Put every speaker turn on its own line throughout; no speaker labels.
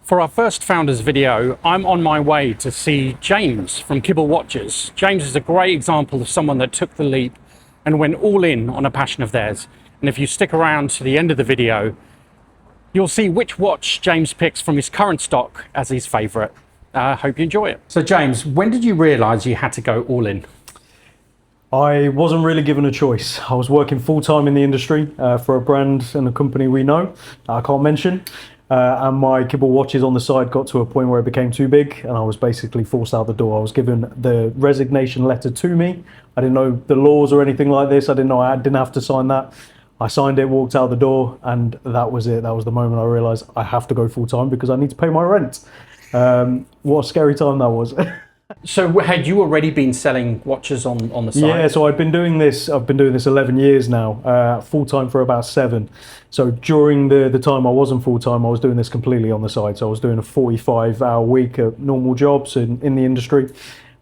For our first founders video, I'm on my way to see James from Kibble Watches. James is a great example of someone that took the leap and went all in on a passion of theirs. And if you stick around to the end of the video, you'll see which watch James picks from his current stock as his favorite. I hope you enjoy it. So James, when did you realize you had to go all in?
I wasn't really given a choice. I was working full-time in the industry for a brand and a company we know that I can't mention. And my Kibble Watches on the side got to a point where it became too big and I was basically forced out the door. I was given the resignation letter to me. I didn't know the laws or anything like this. I didn't know I didn't have to sign that. I signed it, walked out the door, and that was it. That was the moment I realized I have to go full-time because I need to pay my rent. What a scary time that was.
So had you already been selling watches on the side?
Yeah, so I've been doing this 11 years now, full-time for about 7. So during the time I wasn't full-time, I was doing this completely on the side. So I was doing a 45-hour week at normal jobs in the industry,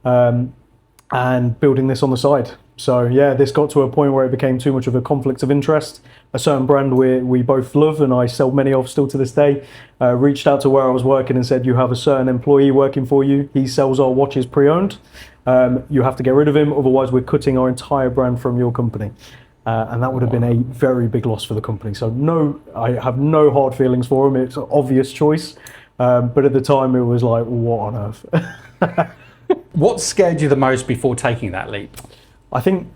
and building this on the side. So yeah, this got to a point where it became too much of a conflict of interest. A certain brand we both love and I sell many of still to this day, reached out to where I was working and said, you have a certain employee working for you. He sells our watches pre-owned. You have to get rid of him, otherwise we're cutting our entire brand from your company. And that would have been a very big loss for the company. So no, I have no hard feelings for him. It's an obvious choice. But at the time it was like, what on earth?
What scared you the most before taking that leap?
I think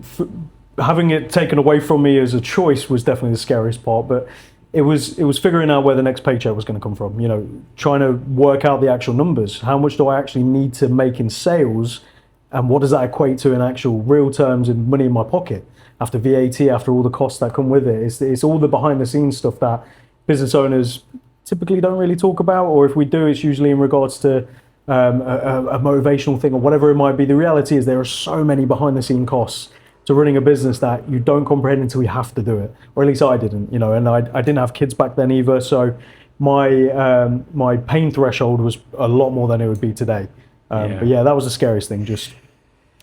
having it taken away from me as a choice was definitely the scariest part, but it was figuring out where the next paycheck was going to come from. You know, trying to work out the actual numbers. How much do I actually need to make in sales, and what does that equate to in actual real terms and money in my pocket after VAT, after all the costs that come with it? It's all the behind the scenes stuff that business owners typically don't really talk about, or if we do, it's usually in regards to a motivational thing or whatever it might be. The reality is there are so many behind the scene costs to running a business that you don't comprehend until you have to do it, or at least I didn't, you know, and I didn't have kids back then either, so my pain threshold was a lot more than it would be today. But yeah, that was the scariest thing, just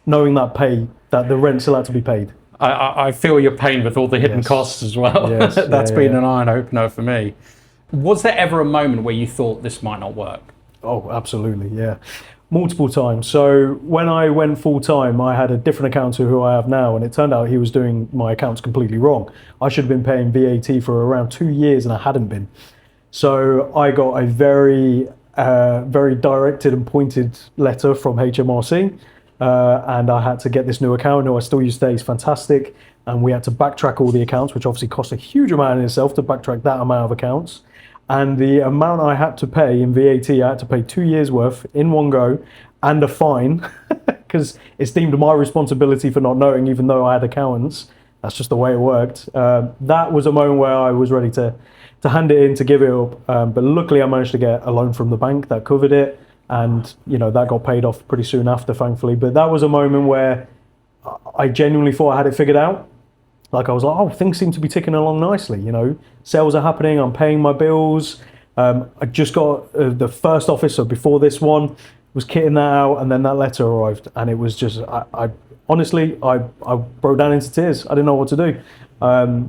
knowing that the rent still had to be paid.
I feel your pain with all the hidden costs as well.
Yes,
That's been an eye opener for me. Was there ever a moment where you thought this might not work?
Oh, absolutely, yeah. Multiple times. So when I went full-time, I had a different accountant to who I have now, and it turned out he was doing my accounts completely wrong. I should have been paying VAT for around 2 years, and I hadn't been. So I got a very directed and pointed letter from HMRC, and I had to get this new accountant, who I still use today. He's fantastic, and we had to backtrack all the accounts, which obviously cost a huge amount in itself to backtrack that amount of accounts. And the amount I had to pay in VAT, I had to pay 2 years worth in one go, and a fine, because it's deemed my responsibility for not knowing, even though I had accountants. That's just the way it worked. That was a moment where I was ready to hand it in, to give it up. But luckily I managed to get a loan from the bank that covered it. And you know, that got paid off pretty soon after, thankfully. But that was a moment where I genuinely thought I had it figured out. Like I was like, oh, things seem to be ticking along nicely, you know, sales are happening, I'm paying my bills. I just got the first office, so before this one, was kitting that out, and then that letter arrived, and it was just, I honestly broke down into tears. I didn't know what to do.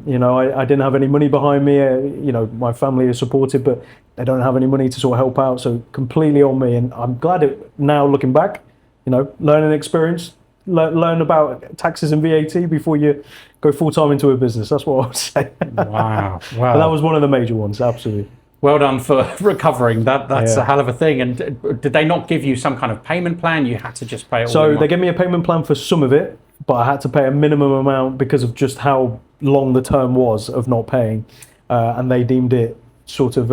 You know, I didn't have any money behind me. You know, my family is supportive, but they don't have any money to sort of help out, so completely on me. And I'm glad it, now looking back, you know, learning experience, learn about taxes and VAT before you go full-time into a business. That's what I would say.
Wow.
But that was one of the major ones, absolutely.
Well done for recovering. That's a hell of a thing. And did they not give you some kind of payment plan? You had to just pay it all?
So they gave me a payment plan for some of it, but I had to pay a minimum amount because of just how long the term was of not paying. And they deemed it sort of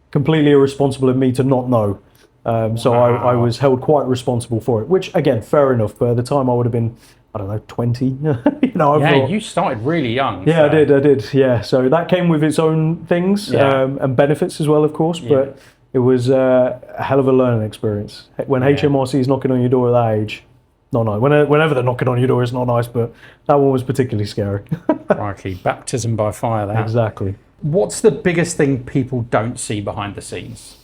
completely irresponsible of me to not know. So I was held quite responsible for it, which again, fair enough. But at the time I would have been, I don't know, 20. You know,
yeah, you started really young.
Yeah,
so.
I did. Yeah, so that came with its own things and benefits as well, of course. But it was a hell of a learning experience. When HMRC is knocking on your door at that age, not nice. Whenever they're knocking on your door, it's not nice. But that one was particularly scary.
Crikey, baptism by fire. That
exactly.
What's the biggest thing people don't see behind the scenes?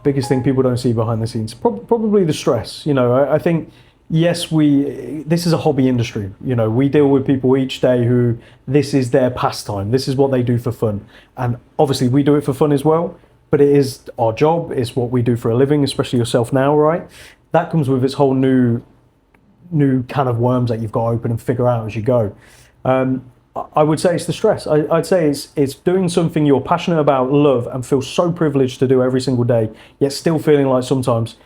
Biggest thing people don't see behind the scenes, probably the stress. You know, I think, yes, this is a hobby industry. You know, we deal with people each day who this is their pastime. This is what they do for fun. And obviously we do it for fun as well. but it is our job. It's what we do for a living, especially yourself now, right? That comes with its whole new can of worms that you've got to open and figure out as you go. I would say it's the stress. I'd say it's doing something you're passionate about, love, and feel so privileged to do every single day, yet still feeling like sometimes,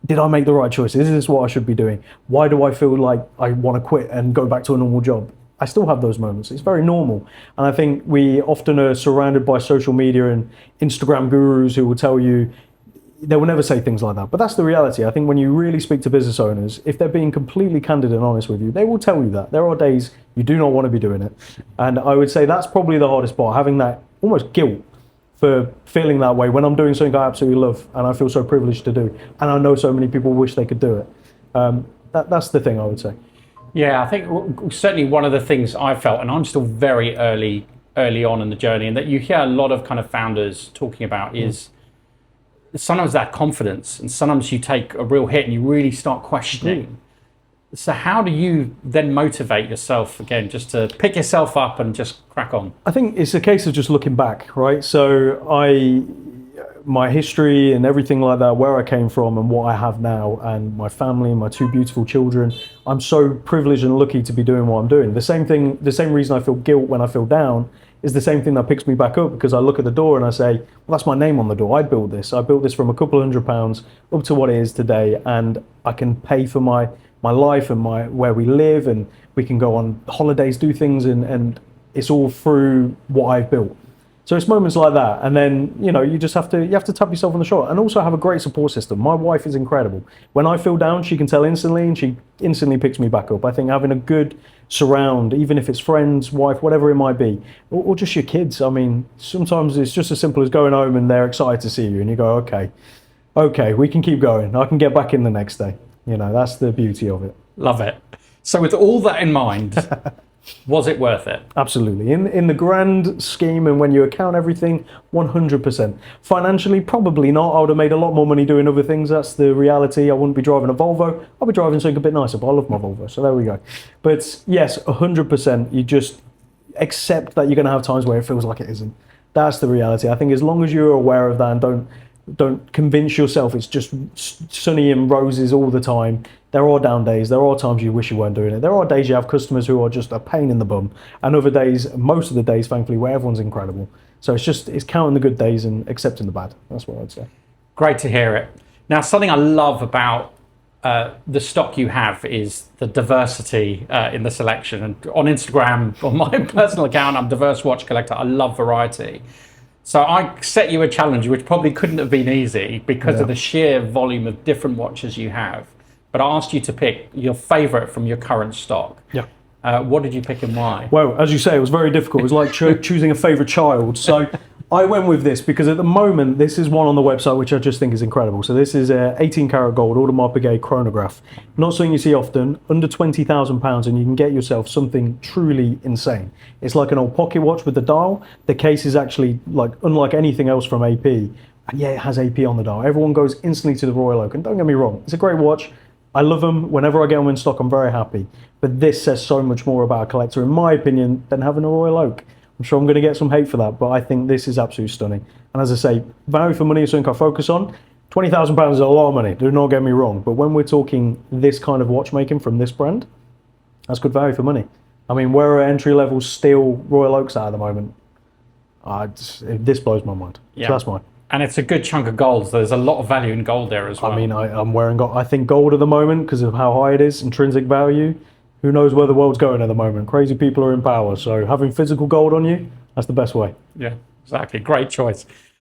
did I make the right choice? Is this what I should be doing? Why do I feel like I want to quit and go back to a normal job? I still have those moments. It's very normal. And I think we often are surrounded by social media and Instagram gurus who will tell you, they will never say things like that. But that's the reality. I think when you really speak to business owners, if they're being completely candid and honest with you, they will tell you that. There are days you do not want to be doing it. And I would say that's probably the hardest part, having that almost guilt for feeling that way when I'm doing something I absolutely love and I feel so privileged to do. And I know so many people wish they could do it. That's the thing I would say.
Yeah, I think certainly one of the things I felt, and I'm still very early on in the journey, and that you hear a lot of kind of founders talking about is sometimes that confidence, and sometimes you take a real hit and you really start questioning. So how do you then motivate yourself again, just to pick yourself up and just crack on?
I think it's a case of just looking back, right? So my history and everything like that, where I came from and what I have now, and my family and my two beautiful children, I'm so privileged and lucky to be doing what I'm doing. The same reason I feel guilt when I feel down is the same thing that picks me back up, because I look at the door and I say, well, that's my name on the door. I built this from a couple £100 up to what it is today, and I can pay for my life and where we live, and we can go on holidays, do things, and it's all through what I've built. So it's moments like that, and then you just have to tap yourself on the shoulder, and also have a great support system. My wife is incredible. When I feel down, she can tell instantly, and she instantly picks me back up. I think having a good surround, even if it's friends, wife, whatever it might be, or just your kids. I mean, sometimes it's just as simple as going home and they're excited to see you, and you go, okay, we can keep going. I can get back in the next day. That's the beauty of it.
Love it. So with all that in mind, was it worth it?
Absolutely. In the grand scheme, and when you account everything, 100%. Financially, probably not. I would have made a lot more money doing other things. That's the reality. I wouldn't be driving a Volvo. I'll be driving something a bit nicer, but I love my Volvo. So there we go. But yes, 100%. You just accept that you're going to have times where it feels like it isn't. That's the reality. I think as long as you're aware of that and don't convince yourself it's just sunny and roses all the time. There are down days. There are times you wish you weren't doing it. There are days you have customers who are just a pain in the bum, and other days, most of the days, thankfully, where everyone's incredible. So it's counting the good days and accepting the bad. That's what I'd say.
Great to hear it. Now, something I love about the stock you have is the diversity in the selection. And on Instagram, on my personal account, I'm Diverse Watch Collector. I love variety. So I set you a challenge, which probably couldn't have been easy because of the sheer volume of different watches you have. But I asked you to pick your favorite from your current stock.
Yeah.
What did you pick and why?
Well, as you say, it was very difficult. It was like choosing a favorite child. So I went with this because at the moment, this is one on the website which I just think is incredible. So this is a 18 karat gold Audemars Piguet chronograph. Not something you see often, under £20,000, and you can get yourself something truly insane. It's like an old pocket watch with the dial. The case is actually unlike anything else from AP, and yeah, it has AP on the dial. Everyone goes instantly to the Royal Oak, and don't get me wrong, it's a great watch. I love them. Whenever I get them in stock, I'm very happy. But this says so much more about a collector, in my opinion, than having a Royal Oak. I'm sure I'm going to get some hate for that, but I think this is absolutely stunning. And as I say, value for money is something I focus on. £20,000 is a lot of money, do not get me wrong. But when we're talking this kind of watchmaking from this brand, that's good value for money. I mean, where are entry-level steel Royal Oaks at the moment? This blows my mind.
Yeah.
So that's mine.
And it's a good chunk of gold, so there's a lot of value in gold there as well.
I mean, I'm wearing gold. I think gold at the moment, because of how high it is, intrinsic value, who knows where the world's going at the moment. Crazy people are in power, so having physical gold on you, that's the best way.
Yeah, exactly. Great choice.